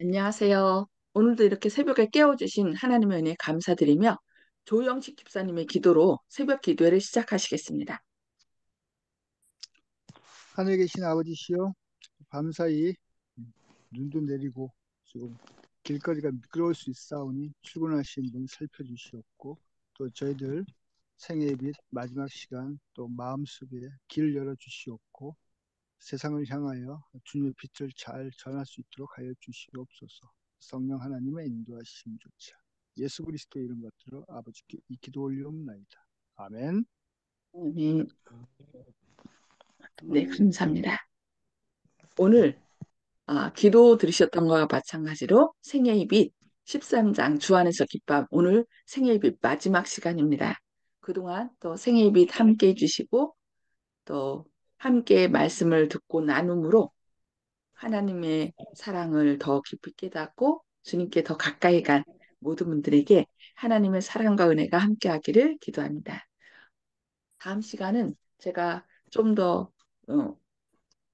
안녕하세요. 오늘도 이렇게 새벽에 깨워주신 하나님의 은혜 감사드리며 조영식 집사님의 기도로 새벽 기도회를 시작하시겠습니다. 하늘에 계신 아버지시여, 밤사이 눈도 내리고 지금 길거리가 미끄러울 수 있사오니 출근하신 분 살펴주시옵고, 또 저희들 생애 빛 마지막 시간 또 마음속에 길을 열어주시옵고, 세상을 향하여 주님의 빛을 잘 전할 수 있도록 하여 주시옵소서. 성령 하나님의 인도하심조차 예수 그리스도 이름 받들어 아버지께 이 기도 올리옵나이다. 아멘. 네, 네, 감사합니다. 오늘 기도 들으셨던 것과 마찬가지로 생애의 빛 13장 주 안에서 기쁨 오늘 생애의 빛 마지막 시간입니다. 그동안 또 생애의 빛 함께 해주시고 또 함께 말씀을 듣고 나눔으로 하나님의 사랑을 더 깊이 깨닫고 주님께 더 가까이 간 모든 분들에게 하나님의 사랑과 은혜가 함께하기를 기도합니다. 다음 시간은 제가 좀 더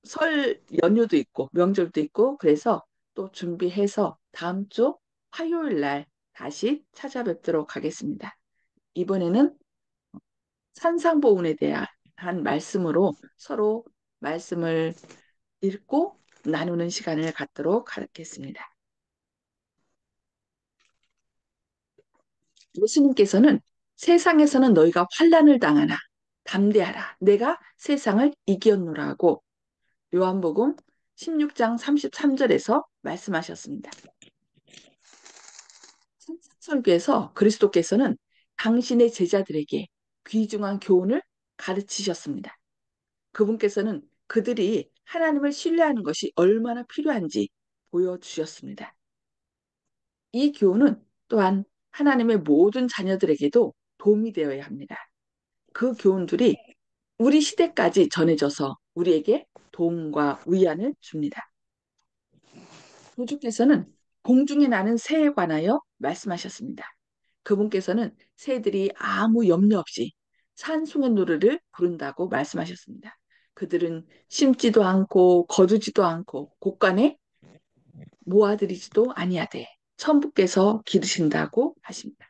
설 연휴도 있고 명절도 있고 그래서 또 준비해서 다음 주 화요일 날 다시 찾아뵙도록 하겠습니다. 이번에는 산상보훈에 대한 말씀으로 서로 말씀을 읽고 나누는 시간을 갖도록 하겠습니다. 예수님께서는 세상에서는 너희가 환난을 당하나 담대하라. 내가 세상을 이겼노라고 요한복음 16장 33절에서 말씀하셨습니다. 설교에서 그리스도께서는 당신의 제자들에게 귀중한 교훈을 가르치셨습니다. 그분께서는 그들이 하나님을 신뢰하는 것이 얼마나 필요한지 보여주셨습니다. 이 교훈은 또한 하나님의 모든 자녀들에게도 도움이 되어야 합니다. 그 교훈들이 우리 시대까지 전해져서 우리에게 도움과 위안을 줍니다. 구주께서는 공중에 나는 새에 관하여 말씀하셨습니다. 그분께서는 새들이 아무 염려 없이 산송의 노래를 부른다고 말씀하셨습니다. 그들은 심지도 않고 거두지도 않고 곳간에 모아들이지도 아니하되 천부께서 기르신다고 하십니다.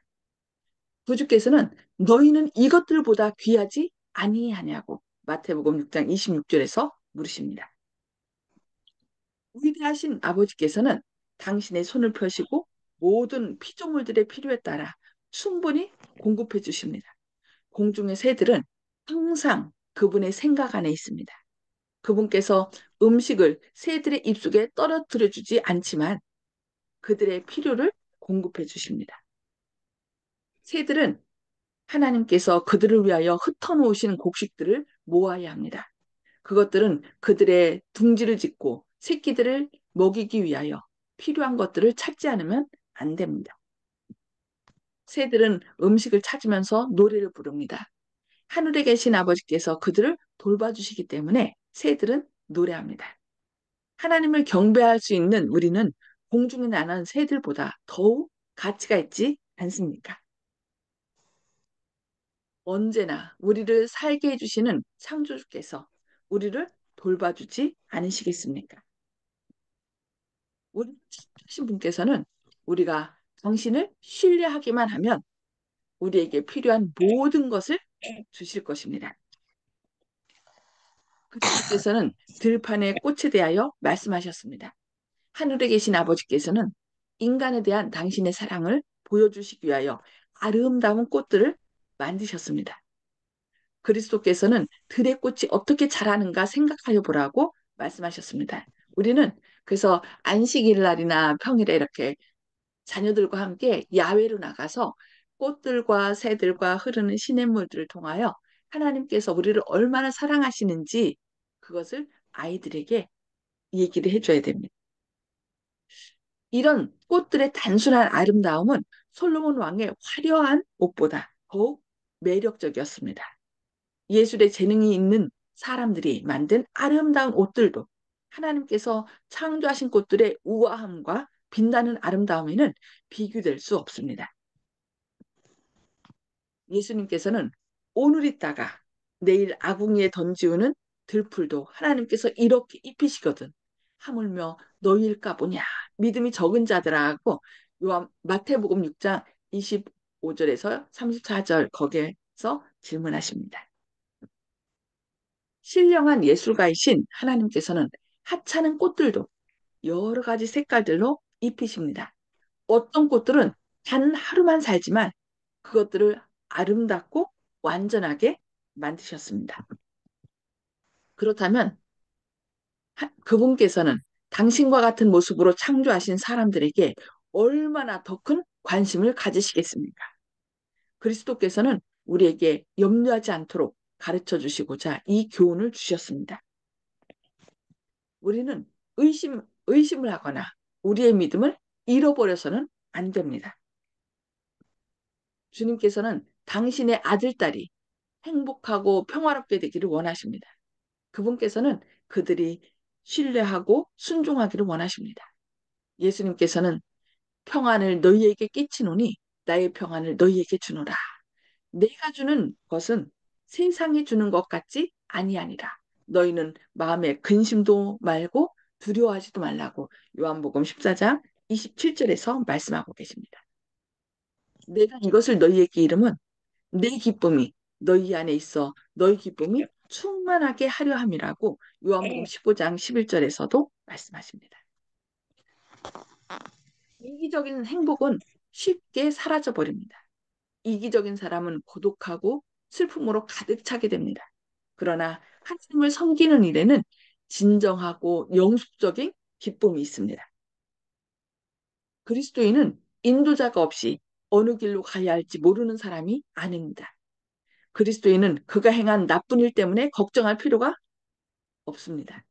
구주께서는 너희는 이것들보다 귀하지 아니하냐고 마태복음 6장 26절에서 물으십니다. 위대하신 아버지께서는 당신의 손을 펴시고 모든 피조물들의 필요에 따라 충분히 공급해 주십니다. 공중의 새들은 항상 그분의 생각 안에 있습니다. 그분께서 음식을 새들의 입속에 떨어뜨려 주지 않지만 그들의 필요를 공급해 주십니다. 새들은 하나님께서 그들을 위하여 흩어놓으신 곡식들을 모아야 합니다. 그것들은 그들의 둥지를 짓고 새끼들을 먹이기 위하여 필요한 것들을 찾지 않으면 안 됩니다. 새들은 음식을 찾으면서 노래를 부릅니다. 하늘에 계신 아버지께서 그들을 돌봐주시기 때문에 새들은 노래합니다. 하나님을 경배할 수 있는 우리는 공중에 나는 새들보다 더욱 가치가 있지 않습니까? 언제나 우리를 살게 해주시는 창조주께서 우리를 돌봐주지 않으시겠습니까? 우리 하신 분께서는 우리가 당신을 신뢰하기만 하면 우리에게 필요한 모든 것을 주실 것입니다. 그리스도께서는 들판의 꽃에 대하여 말씀하셨습니다. 하늘에 계신 아버지께서는 인간에 대한 당신의 사랑을 보여주시기 위하여 아름다운 꽃들을 만드셨습니다. 그리스도께서는 들의 꽃이 어떻게 자라는가 생각하여 보라고 말씀하셨습니다. 우리는 그래서 안식일 날이나 평일에 이렇게 자녀들과 함께 야외로 나가서 꽃들과 새들과 흐르는 시냇물들을 통하여 하나님께서 우리를 얼마나 사랑하시는지 그것을 아이들에게 얘기를 해줘야 됩니다. 이런 꽃들의 단순한 아름다움은 솔로몬 왕의 화려한 옷보다 더욱 매력적이었습니다. 예술의 재능이 있는 사람들이 만든 아름다운 옷들도 하나님께서 창조하신 꽃들의 우아함과 빛나는 아름다움에는 비교될 수 없습니다. 예수님께서는 오늘 있다가 내일 아궁이에 던지우는 들풀도 하나님께서 이렇게 입히시거든. 하물며 너희일까 보냐. 믿음이 적은 자들아 하고 요한 마태복음 6장 25절에서 34절 거기에서 질문하십니다. 신령한 예술가이신 하나님께서는 하찮은 꽃들도 여러 가지 색깔들로 입히십니다. 어떤 꽃들은 단 하루만 살지만 그것들을 아름답고 완전하게 만드셨습니다. 그렇다면 그분께서는 당신과 같은 모습으로 창조하신 사람들에게 얼마나 더 큰 관심을 가지시겠습니까? 그리스도께서는 우리에게 염려하지 않도록 가르쳐 주시고자 이 교훈을 주셨습니다. 우리는 의심을 하거나 우리의 믿음을 잃어버려서는 안 됩니다. 주님께서는 당신의 아들, 딸이 행복하고 평화롭게 되기를 원하십니다. 그분께서는 그들이 신뢰하고 순종하기를 원하십니다. 예수님께서는 평안을 너희에게 끼치노니 나의 평안을 너희에게 주노라. 내가 주는 것은 세상이 주는 것 같지 아니하니라. 너희는 마음에 근심도 말고 두려워하지도 말라고 요한복음 14장 27절에서 말씀하고 계십니다. 내가 이것을 너희에게 이름은 내 기쁨이 너희 안에 있어 너희 기쁨이 충만하게 하려 함이라고 요한복음 15장 11절에서도 말씀하십니다. 이기적인 행복은 쉽게 사라져 버립니다. 이기적인 사람은 고독하고 슬픔으로 가득 차게 됩니다. 그러나 하나님을 섬기는 일에는 진정하고 영숙적인 기쁨이 있습니다. 그리스도인은 인도자가 없이 어느 길로 가야 할지 모르는 사람이 아닙니다. 그리스도인은 그가 행한 나쁜 일 때문에 걱정할 필요가 없습니다.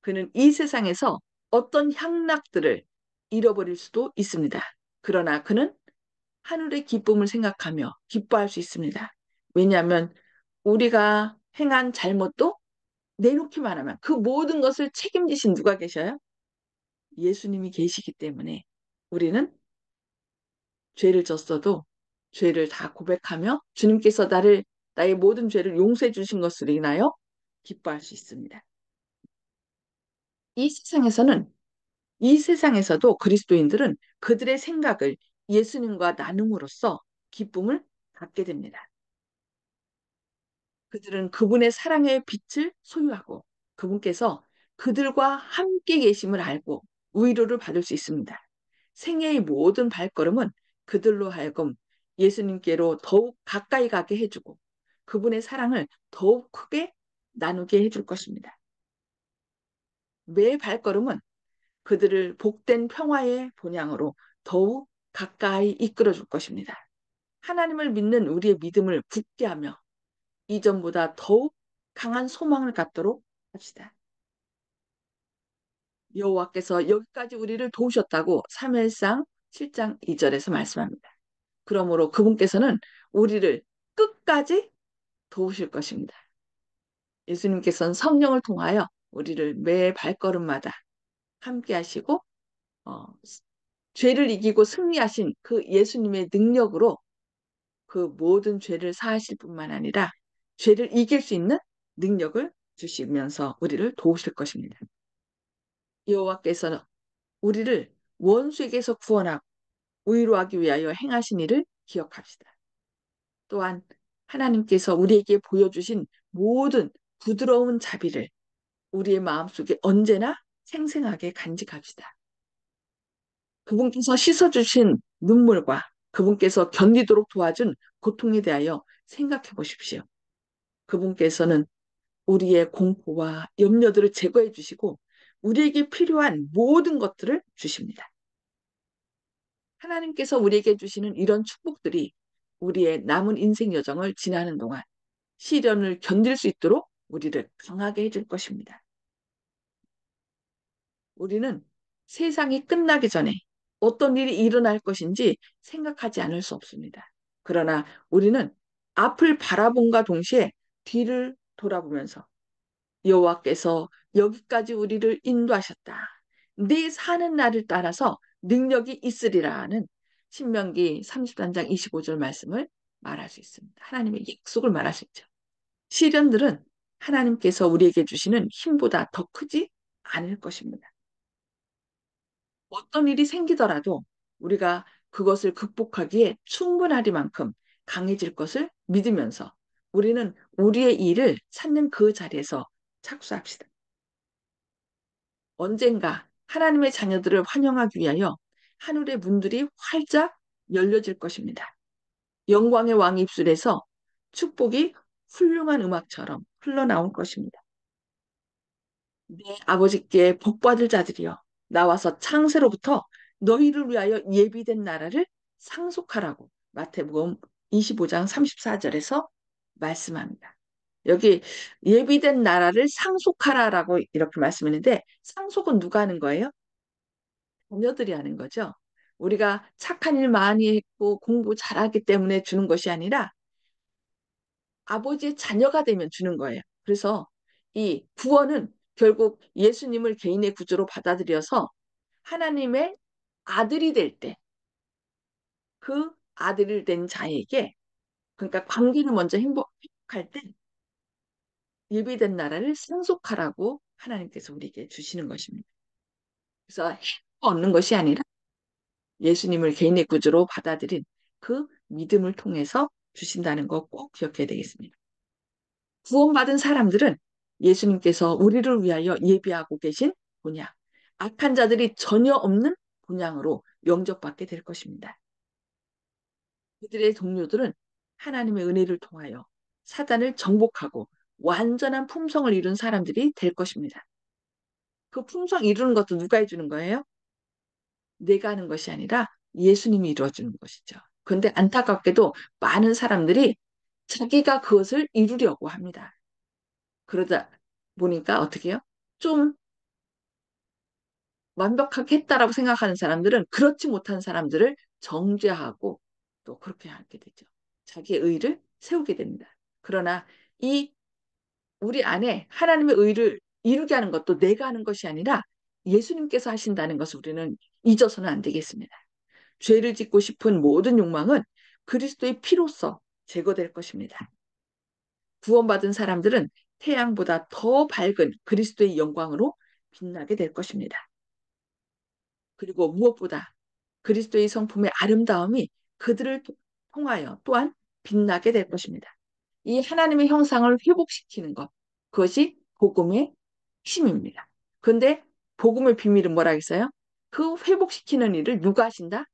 그는 이 세상에서 어떤 향락들을 잃어버릴 수도 있습니다. 그러나 그는 하늘의 기쁨을 생각하며 기뻐할 수 있습니다. 왜냐하면 우리가 행한 잘못도 내놓기만 하면 그 모든 것을 책임지신 누가 계셔요? 예수님이 계시기 때문에 우리는 죄를 졌어도 죄를 다 고백하며 주님께서 나의 모든 죄를 용서해 주신 것으로 인하여 기뻐할 수 있습니다. 이 세상에서는 이 세상에서도 그리스도인들은 그들의 생각을 예수님과 나눔으로써 기쁨을 갖게 됩니다. 그들은 그분의 사랑의 빛을 소유하고 그분께서 그들과 함께 계심을 알고 위로를 받을 수 있습니다. 생애의 모든 발걸음은 그들로 하여금 예수님께로 더욱 가까이 가게 해주고 그분의 사랑을 더욱 크게 나누게 해줄 것입니다. 매 발걸음은 그들을 복된 평화의 본향으로 더욱 가까이 이끌어 줄 것입니다. 하나님을 믿는 우리의 믿음을 굳게 하며 이전보다 더욱 강한 소망을 갖도록 합시다. 여호와께서 여기까지 우리를 도우셨다고 사무엘상 7장 2절에서 말씀합니다. 그러므로 그분께서는 우리를 끝까지 도우실 것입니다. 예수님께서는 성령을 통하여 우리를 매 발걸음마다 함께 하시고 어, 죄를 이기고 승리하신 그 예수님의 능력으로 그 모든 죄를 사하실 뿐만 아니라 죄를 이길 수 있는 능력을 주시면서 우리를 도우실 것입니다. 여호와께서는 우리를 원수에게서 구원하고 위로하기 위하여 행하신 일을 기억합시다. 또한 하나님께서 우리에게 보여주신 모든 부드러운 자비를 우리의 마음속에 언제나 생생하게 간직합시다. 그분께서 씻어주신 눈물과 그분께서 견디도록 도와준 고통에 대하여 생각해 보십시오. 그분께서는 우리의 공포와 염려들을 제거해 주시고 우리에게 필요한 모든 것들을 주십니다. 하나님께서 우리에게 주시는 이런 축복들이 우리의 남은 인생 여정을 지나는 동안 시련을 견딜 수 있도록 우리를 강하게 해줄 것입니다. 우리는 세상이 끝나기 전에 어떤 일이 일어날 것인지 생각하지 않을 수 없습니다. 그러나 우리는 앞을 바라본과 동시에 뒤를 돌아보면서 여호와께서 여기까지 우리를 인도하셨다. 네 사는 날을 따라서 능력이 있으리라는 신명기 33장 25절 말씀을 말할 수 있습니다. 하나님의 약속을 말할 수 있죠. 시련들은 하나님께서 우리에게 주시는 힘보다 더 크지 않을 것입니다. 어떤 일이 생기더라도 우리가 그것을 극복하기에 충분하리만큼 강해질 것을 믿으면서 우리는 우리의 일을 찾는 그 자리에서 착수합시다. 언젠가 하나님의 자녀들을 환영하기 위하여 하늘의 문들이 활짝 열려질 것입니다. 영광의 왕 입술에서 축복이 훌륭한 음악처럼 흘러나올 것입니다. 내 아버지께 복받을 자들이여 나와서 창세로부터 너희를 위하여 예비된 나라를 상속하라고 마태복음 25장 34절에서 말씀합니다. 여기 예비된 나라를 상속하라라고 이렇게 말씀했는데 상속은 누가 하는 거예요? 자녀들이 하는 거죠. 우리가 착한 일 많이 했고 공부 잘하기 때문에 주는 것이 아니라 아버지의 자녀가 되면 주는 거예요. 그래서 이 구원은 결국 예수님을 개인의 구주로 받아들여서 하나님의 아들이 될 때 그 아들이 된 자에게 그러니까 관계를 먼저 행복할 때 예비된 나라를 상속하라고 하나님께서 우리에게 주시는 것입니다. 그래서 얻는 것이 아니라 예수님을 개인의 구주로 받아들인 그 믿음을 통해서 주신다는 거 꼭 기억해야 되겠습니다. 구원받은 사람들은 예수님께서 우리를 위하여 예비하고 계신 본향, 악한 자들이 전혀 없는 본향으로 영접받게 될 것입니다. 그들의 동료들은 하나님의 은혜를 통하여 사단을 정복하고 완전한 품성을 이룬 사람들이 될 것입니다. 그 품성 이루는 것도 누가 해주는 거예요? 내가 하는 것이 아니라 예수님이 이루어주는 것이죠. 그런데 안타깝게도 많은 사람들이 자기가 그것을 이루려고 합니다. 그러다 보니까 어떻게 해요? 좀 완벽하게 했다라고 생각하는 사람들은 그렇지 못한 사람들을 정죄하고 또 그렇게 하게 되죠. 자기의 의를 세우게 됩니다. 그러나 이 우리 안에 하나님의 의를 이루게 하는 것도 내가 하는 것이 아니라 예수님께서 하신다는 것을 우리는 잊어서는 안 되겠습니다. 죄를 짓고 싶은 모든 욕망은 그리스도의 피로써 제거될 것입니다. 구원받은 사람들은 태양보다 더 밝은 그리스도의 영광으로 빛나게 될 것입니다. 그리고 무엇보다 그리스도의 성품의 아름다움이 그들을 통하여 또한 빛나게 될 것입니다. 이 하나님의 형상을 회복시키는 것, 그것이 복음의 힘입니다. 그런데 복음의 비밀은 뭐라 했어요? 그 회복시키는 일을 누가 하신다?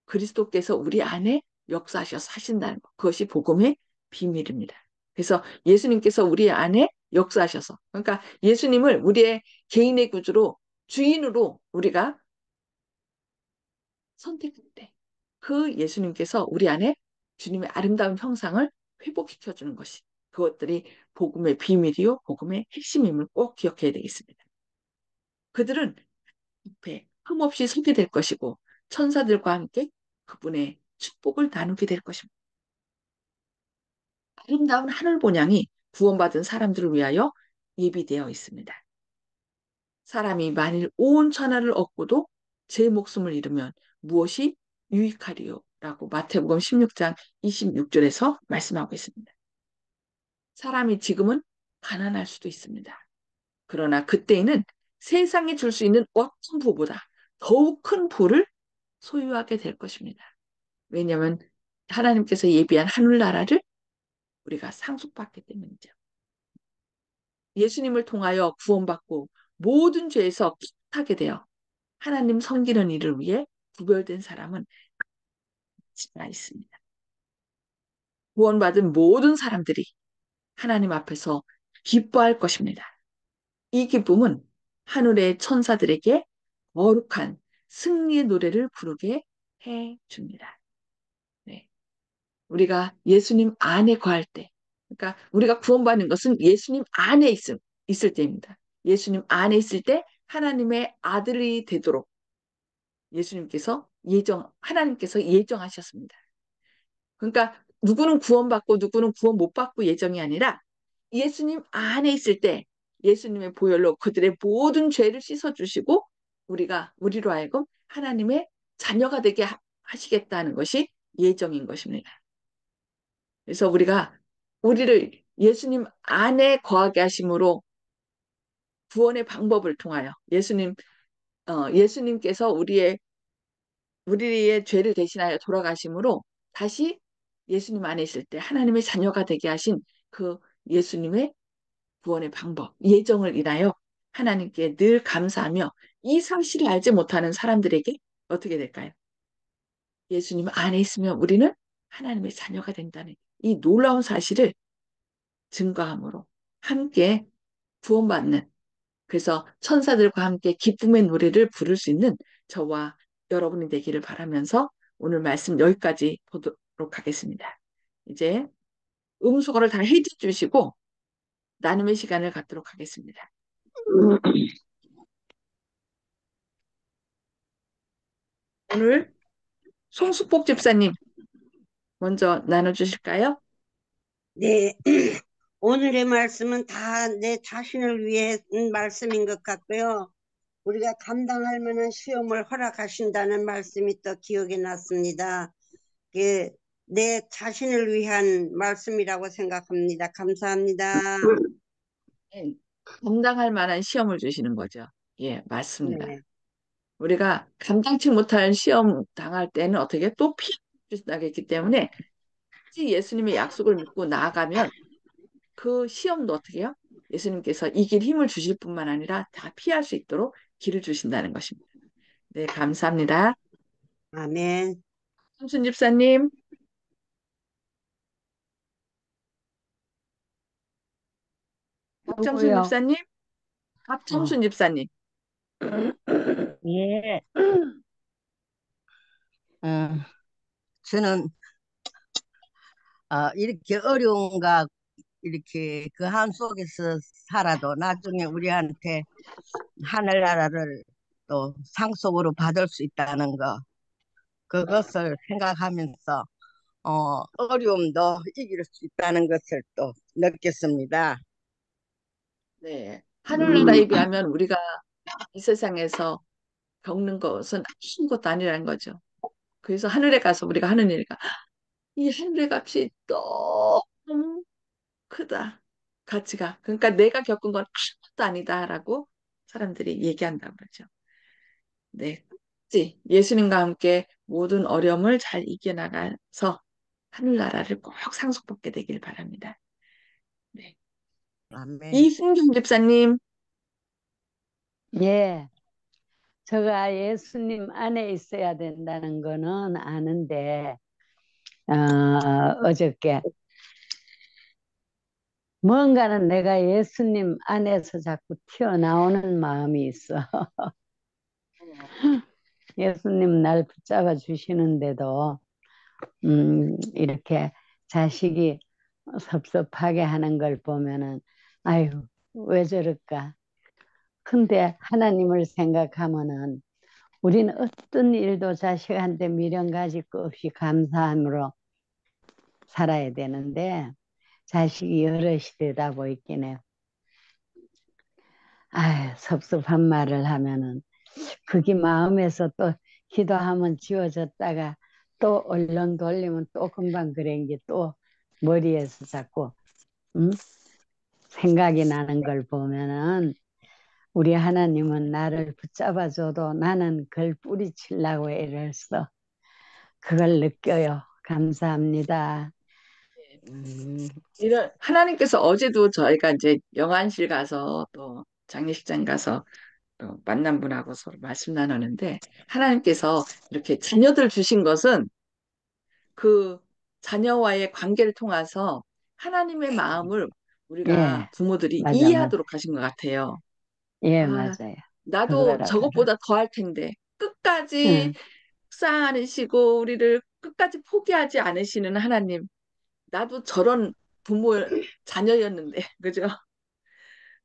그리스도께서 우리 안에 역사하셔서 하신다는 것. 그것이 복음의 비밀입니다. 그래서 예수님께서 우리 안에 역사하셔서, 그러니까 예수님을 우리의 개인의 구주로 주인으로 우리가 선택할 때, 그 예수님께서 우리 안에 주님의 아름다운 형상을 회복시켜 주는 것이 그것들이 복음의 비밀이요, 복음의 핵심임을 꼭 기억해야 되겠습니다. 그들은 앞에 흠없이 서게 될 것이고 천사들과 함께 그분의 축복을 나누게 될 것입니다. 아름다운 하늘 본향이 구원받은 사람들을 위하여 예비되어 있습니다. 사람이 만일 온 천하를 얻고도 제 목숨을 잃으면 무엇이 유익하리요? 라고 마태복음 16장 26절에서 말씀하고 있습니다. 사람이 지금은 가난할 수도 있습니다. 그러나 그때에는 세상이 줄 수 있는 어떤 부보다 더욱 큰 부를 소유하게 될 것입니다. 왜냐하면 하나님께서 예비한 하늘나라를 우리가 상속받기 때문이죠. 예수님을 통하여 구원받고 모든 죄에서 깨끗하게 되어 하나님 섬기는 일을 위해 구별된 사람은 가치가 있습니다. 구원받은 모든 사람들이 하나님 앞에서 기뻐할 것입니다. 이 기쁨은 하늘의 천사들에게 거룩한 승리의 노래를 부르게 해 줍니다. 네. 우리가 예수님 안에 거할 때, 그러니까 우리가 구원받는 것은 예수님 안에 있을 때입니다. 예수님 안에 있을 때 하나님의 아들이 되도록 하나님께서 예정하셨습니다. 그러니까 누구는 구원받고 누구는 구원 못 받고 예정이 아니라 예수님 안에 있을 때 예수님의 보혈로 그들의 모든 죄를 씻어주시고 우리로 하여금 하나님의 자녀가 되게 하시겠다는 것이 예정인 것입니다. 그래서 우리가 우리를 예수님 안에 거하게 하심으로 구원의 방법을 통하여 예수님께서 우리의 죄를 대신하여 돌아가심으로 다시 예수님 안에 있을 때 하나님의 자녀가 되게 하신 그 예수님의 구원의 방법, 예정을 인하여 하나님께 늘 감사하며 이 사실을 알지 못하는 사람들에게 어떻게 될까요? 예수님 안에 있으면 우리는 하나님의 자녀가 된다는 이 놀라운 사실을 증거함으로 함께 구원받는, 그래서 천사들과 함께 기쁨의 노래를 부를 수 있는 저와 여러분이 되기를 바라면서 오늘 말씀 여기까지 보도록 하겠습니다. 이제 음수거를 다 해제 주시고 나눔의 시간을 갖도록 하겠습니다. 오늘 송숙복 집사님 먼저 나눠주실까요? 네, 오늘의 말씀은 다 내 자신을 위해 말씀인 것 같고요. 우리가 감당할 만한 시험을 허락하신다는 말씀이 또 기억이 났습니다. 내 자신을 위한 말씀이라고 생각합니다. 감사합니다. 네, 감당할 만한 시험을 주시는 거죠. 예, 맞습니다. 네, 우리가 감당치 못할 시험 당할 때는 어떻게 또 피하기 때문에 예수님의 약속을 믿고 나아가면 그 시험도 어떻게 해요? 예수님께서 이길 힘을 주실 뿐만 아니라 다 피할 수 있도록 길을 주신다는 것입니다. 네, 감사합니다. 아멘. 삼순 집사님, 박정순 누구요? 집사님, 어. 박정순 집사님. 예. 어, 저는 이렇게 어려움과 이렇게 그 한 속에서 살아도 나중에 우리한테 하늘나라를 또 상속으로 받을 수 있다는 거, 그것을 생각하면서 어려움도 이길 수 있다는 것을 또 느꼈습니다. 네, 하늘나라에 비하면 우리가 이 세상에서 겪는 것은 아무것도 아니라는 거죠. 그래서 하늘에 가서 우리가 하는 일가 이 하늘의 값이 너무 크다. 가치가. 그러니까 내가 겪은 건 아무것도 아니다라고 사람들이 얘기한다고 그러죠. 네. 예수님과 함께 모든 어려움을 잘 이겨나가서 하늘나라를 꼭 상속받게 되길 바랍니다. 네. 아멘. 이순경 집사님, 예. 제가 예수님 안에 있어야 된다는 거는 아는데, 어저께 뭔가는 내가 예수님 안에서 자꾸 튀어나오는 마음이 있어. 예수님 날 붙잡아 주시는데도 이렇게 자식이 섭섭하게 하는 걸 보면은 아유 왜 저럴까. 근데 하나님을 생각하면은 우리는 어떤 일도 자식한테 미련 가질 거 없이 감사함으로 살아야 되는데 자식이 여럿이 되다 보이긴 해요. 아유 섭섭한 말을 하면은 그게 마음에서 또 기도하면 지워졌다가 또 얼른 돌리면 또 금방 그런 게 또 머리에서 자꾸 생각이 나는 걸 보면은 우리 하나님은 나를 붙잡아줘도 나는 그걸 뿌리치려고 애를 써. 그걸 느껴요. 감사합니다. 이런 하나님께서 어제도 저희가 이제 영안실 가서 또 장례식장 가서 또 만난 분하고 서로 말씀 나누는데 하나님께서 이렇게 자녀들 주신 것은 그 자녀와의 관계를 통해서 하나님의 마음을 예, 우리가 부모들이 맞아, 맞아. 이해하도록 하신 것 같아요. 예, 아, 맞아요. 나도 그거라, 그거. 저것보다 더 할 텐데 끝까지 응, 싸 안으시고 우리를 끝까지 포기하지 않으시는 하나님. 나도 저런 부모 자녀였는데 그죠?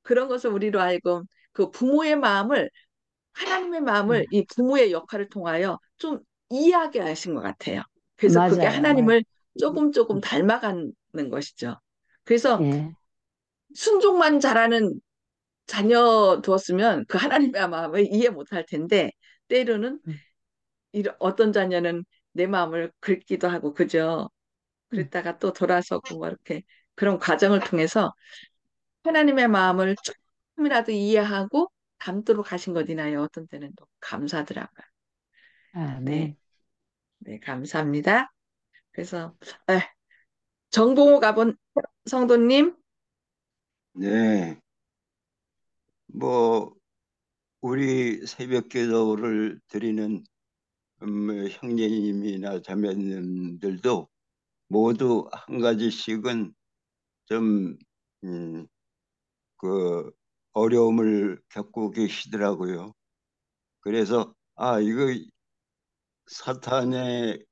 그런 것을 우리로 알고 그 부모의 마음을 하나님의 응. 마음을 이 부모의 역할을 통하여 좀 이해하게 하신 것 같아요. 그래서 그게 맞아요, 맞아요. 하나님을 조금 조금 닮아가는 것이죠. 그래서 예, 순종만 잘하는 자녀 두었으면 그 하나님의 마음을 이해 못할 텐데 때로는 어떤 자녀는 내 마음을 긁기도 하고 그죠? 응. 그랬다가 또 돌아서고 뭐 이렇게 그런 과정을 통해서 하나님의 마음을 조금이라도 이해하고 담도록 하신 것 이나요. 어떤 때는 또 감사하더라고요. 네, 아멘. 네, 감사합니다. 그래서 에, 정봉호 가본 성도님, 네, 뭐 우리 새벽 기도를 드리는 형제님이나 자매님들도 모두 한 가지씩은 좀 음, 그 어려움을 겪고 계시더라고요. 그래서 이거 사탄의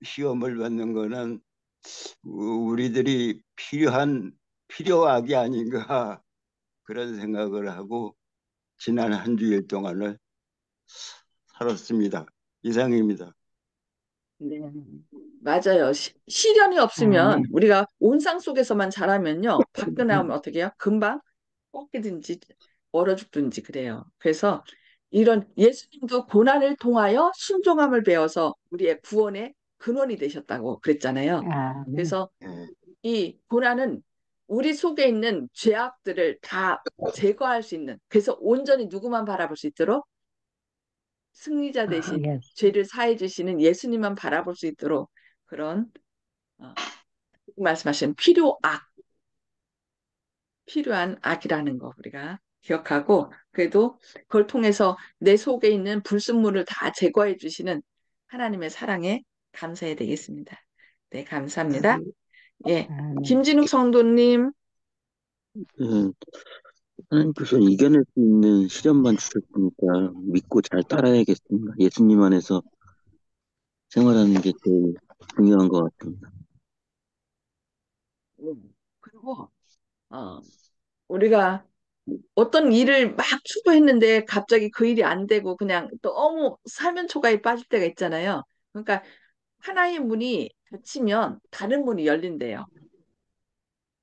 시험을 받는 거는 우리들이 필요악이 아닌가 그런 생각을 하고 지난 한 주일 동안을 살았습니다. 이상입니다. 네, 맞아요. 시련이 없으면 아멘. 우리가 온상 속에서만 자라면요. 밖에 나오면 어떻게 해요? 금방 꺾이든지 얼어 죽든지 그래요. 그래서 이런 예수님도 고난을 통하여 순종함을 배워서 우리의 구원의 근원이 되셨다고 그랬잖아요. 아멘. 그래서 예, 이 고난은 우리 속에 있는 죄악들을 다 제거할 수 있는, 그래서 온전히 누구만 바라볼 수 있도록 승리자 대신 예수. 죄를 사해 주시는 예수님만 바라볼 수 있도록 그런 어, 말씀하신 필요한 악이라는 거 우리가 기억하고 그래도 그걸 통해서 내 속에 있는 불순물을 다 제거해 주시는 하나님의 사랑에 감사해야 되겠습니다. 네, 감사합니다. 예, 아멘. 김진욱 성도님, 음, 하나님께서 이겨낼 수 있는 시련만 주셨으니까 믿고 잘 따라야겠습니다. 예수님 안에서 생활하는 게 제일 중요한 것 같습니다. 그리고 우리가 어떤 일을 막 추구했는데 갑자기 그 일이 안 되고 그냥 너무 사면초가에 빠질 때가 있잖아요. 그러니까 하나의 문이 닫히면 다른 문이 열린대요.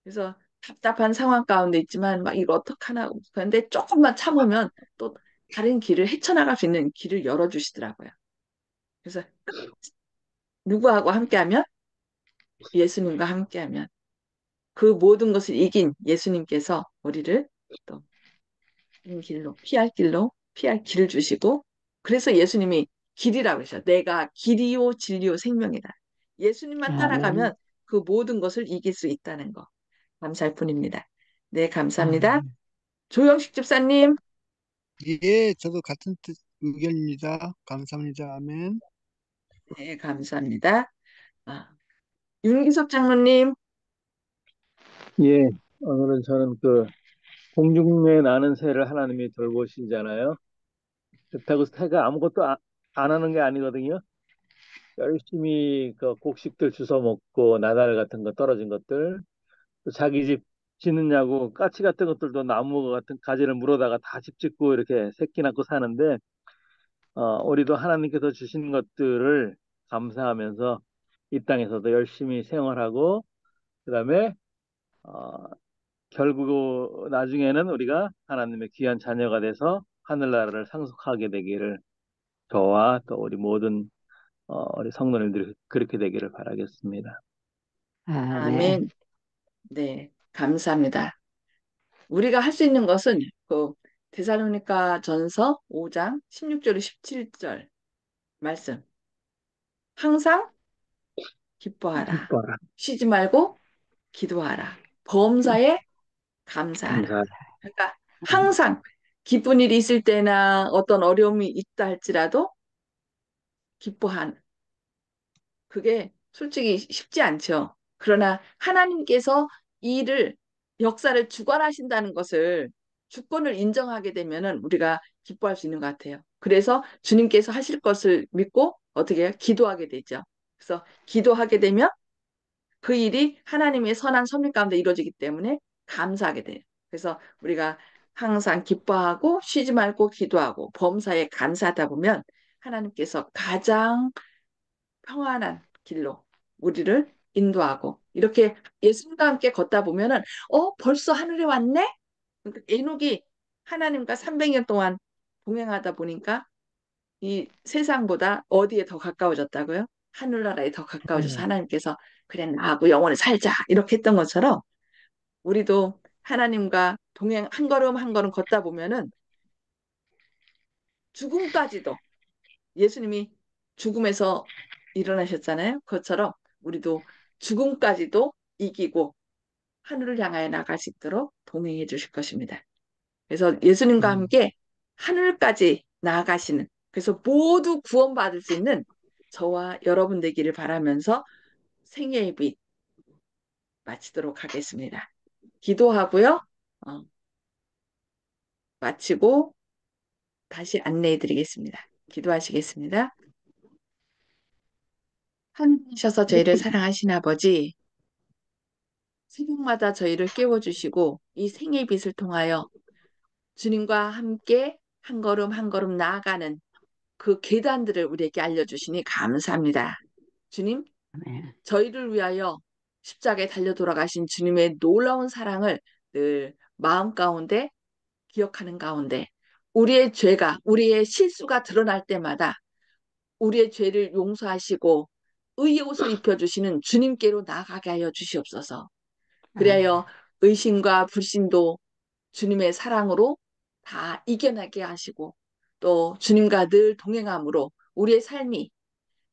그래서 답답한 상황 가운데 있지만 막 이거 어떡하나 그런데 조금만 참으면 또 다른 길을 헤쳐나갈 수 있는 길을 열어주시더라고요. 그래서 누구하고 함께하면 예수님과 함께하면 그 모든 것을 이긴 예수님께서 우리를 또 다른 길로 피할 길을 주시고 그래서 예수님이 길이라고 하셔. 내가 길이요 진리요 생명이다. 예수님만 따라가면 아멘. 그 모든 것을 이길 수 있다는 거. 감사할 뿐입니다. 네, 감사합니다. 아멘. 조영식 집사님, 예, 저도 같은 의견입니다. 감사합니다. 아멘. 네, 감사합니다. 아, 윤기섭 장로님, 예, 오늘은 저는 공중에 나는 새를 하나님이 돌보시잖아요. 그렇다고 새가 아무것도 안 하는 게 아니거든요. 열심히 그 곡식들 주워 먹고 나달 같은 거 떨어진 것들, 또 자기 집 짓느냐고 까치 같은 것들도 나무 같은 가지를 물어다가 다 집 짓고 이렇게 새끼 낳고 사는데, 우리도 하나님께서 주신 것들을 감사하면서 이 땅에서도 열심히 생활하고, 그다음에 어, 결국 나중에는 우리가 하나님의 귀한 자녀가 돼서 하늘나라를 상속하게 되기를 저와 또 우리 모든 우리 성도님들이 그렇게 되기를 바라겠습니다. 아멘. 아멘. 네, 감사합니다. 우리가 할 수 있는 것은 그 데살로니가 전서 5장 16절 17절 말씀. 항상 기뻐하라. 기뻐라. 쉬지 말고 기도하라. 범사에 감사하라. 감사. 그러니까 항상 기쁜 일이 있을 때나 어떤 어려움이 있다 할지라도 기뻐한 그게 솔직히 쉽지 않죠. 그러나 하나님께서 이 일을 역사를 주관하신다는 것을 주권을 인정하게 되면은 우리가 기뻐할 수 있는 것 같아요. 그래서 주님께서 하실 것을 믿고 어떻게 해요? 기도하게 되죠. 그래서 기도하게 되면 그 일이 하나님의 선한 섭리 가운데 이루어지기 때문에 감사하게 돼요. 그래서 우리가 항상 기뻐하고 쉬지 말고 기도하고 범사에 감사하다 보면 하나님께서 가장 평안한 길로 우리를 인도하고 이렇게 예수님과 함께 걷다 보면은 벌써 하늘에 왔네? 그러니까 에녹이 하나님과 300년 동안 동행하다 보니까 이 세상보다 어디에 더 가까워졌다고요? 하늘나라에 더 가까워져서 하나님께서 그래 나하고 영원히 살자 이렇게 했던 것처럼 우리도 하나님과 동행 한 걸음 한 걸음 걷다 보면은 죽음까지도 예수님이 죽음에서 일어나셨잖아요. 그것처럼 우리도 죽음까지도 이기고 하늘을 향하여 나갈 수 있도록 동행해 주실 것입니다. 그래서 예수님과 음, 함께 하늘까지 나아가시는, 그래서 모두 구원받을 수 있는 저와 여러분 되기를 바라면서 생애의 빛 마치도록 하겠습니다. 기도하고요. 어, 마치고 다시 안내해 드리겠습니다. 기도하시겠습니다. 하나님이셔서 저희를 사랑하신 아버지, 새벽마다 저희를 깨워주시고 이 생의 빛을 통하여 주님과 함께 한 걸음 한 걸음 나아가는 그 계단들을 우리에게 알려주시니 감사합니다. 주님, 아멘. 저희를 위하여 십자가에 달려 돌아가신 주님의 놀라운 사랑을 늘 마음 가운데 기억하는 가운데 우리의 죄가, 우리의 실수가 드러날 때마다 우리의 죄를 용서하시고 의의 옷을 입혀주시는 주님께로 나아가게 하여 주시옵소서. 아멘. 그리하여 의심과 불신도 주님의 사랑으로 다 이겨나게 하시고 또 주님과 늘 동행함으로 우리의 삶이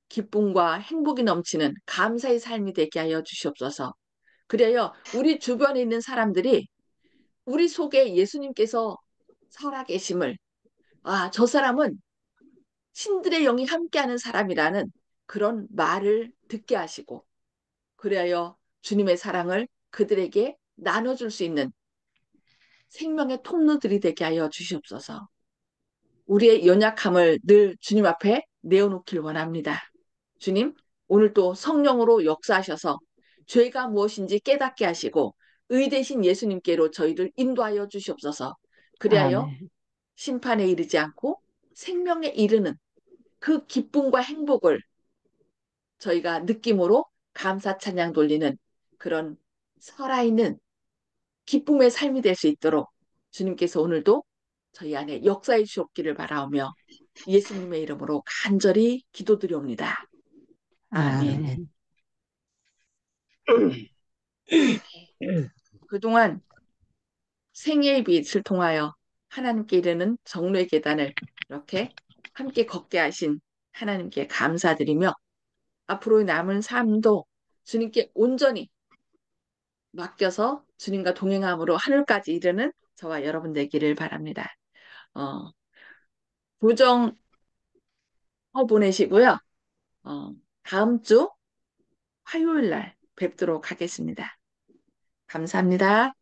기쁨과 행복이 넘치는 감사의 삶이 되게 하여 주시옵소서. 그래야 우리 주변에 있는 사람들이 우리 속에 예수님께서 살아계심을, 아, 저 사람은 신들의 영이 함께하는 사람이라는 그런 말을 듣게 하시고, 그래야 주님의 사랑을 그들에게 나눠줄 수 있는 생명의 통로들이 되게 하여 주시옵소서. 우리의 연약함을 늘 주님 앞에 내어놓길 원합니다. 주님, 오늘 또 성령으로 역사하셔서 죄가 무엇인지 깨닫게 하시고 의 대신 예수님께로 저희를 인도하여 주시옵소서. 그리하여 아멘. 심판에 이르지 않고 생명에 이르는 그 기쁨과 행복을 저희가 느낌으로 감사 찬양 돌리는 그런 살아있는 기쁨의 삶이 될 수 있도록 주님께서 오늘도 저희 안에 역사해 주옵기를 바라오며 예수님의 이름으로 간절히 기도드리옵니다. 아멘. 아멘. 그동안 생애의 빛을 통하여 하나님께 이르는 정로의 계단을 이렇게 함께 걷게 하신 하나님께 감사드리며 앞으로의 남은 삶도 주님께 온전히 맡겨서 주님과 동행함으로 하늘까지 이르는 저와 여러분 되기를 바랍니다. 어, 부정 보내시고요. 어, 다음 주 화요일 날 뵙도록 하겠습니다. 감사합니다.